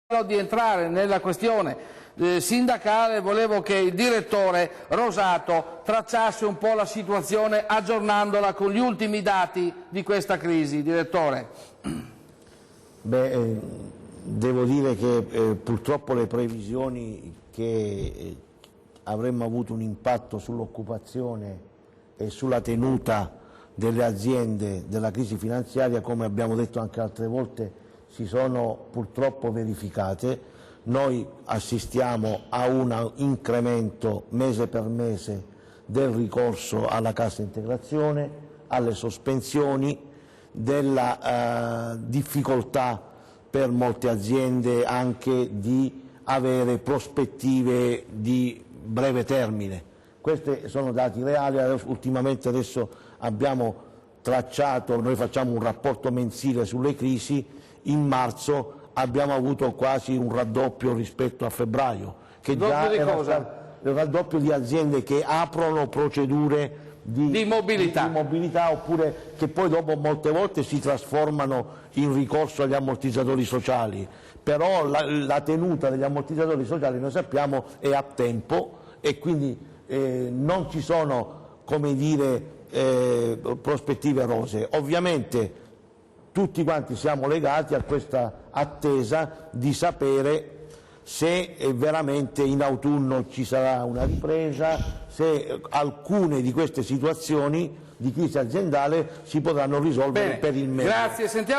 di entrare nella questione sindacale, volevo che il direttore Rosato tracciasse un po' la situazione aggiornandola con gli ultimi dati di questa crisi. Direttore. Devo dire che purtroppo le previsioni che avremmo avuto un impatto sull'occupazione e sulla tenuta delle aziende della crisi finanziaria, come abbiamo detto anche altre volte, si sono purtroppo verificate. Noi assistiamo a un incremento mese per mese del ricorso alla cassa integrazione, alle sospensioni, della difficoltà per molte aziende anche di avere prospettive di breve termine. Questi sono dati reali. Ultimamente adesso abbiamo tracciato, noi facciamo un rapporto mensile sulle crisi, in marzo abbiamo avuto quasi un raddoppio rispetto a febbraio, che già era il raddoppio di aziende che aprono procedure di mobilità oppure che poi dopo molte volte si trasformano in ricorso agli ammortizzatori sociali, però la tenuta degli ammortizzatori sociali noi sappiamo è a tempo e quindi non ci sono, come dire, prospettive rosee. Ovviamente tutti quanti siamo legati a questa attesa di sapere se veramente in autunno ci sarà una ripresa, se alcune di queste situazioni di crisi aziendale si potranno risolvere per il meglio. Grazie. Sentiamo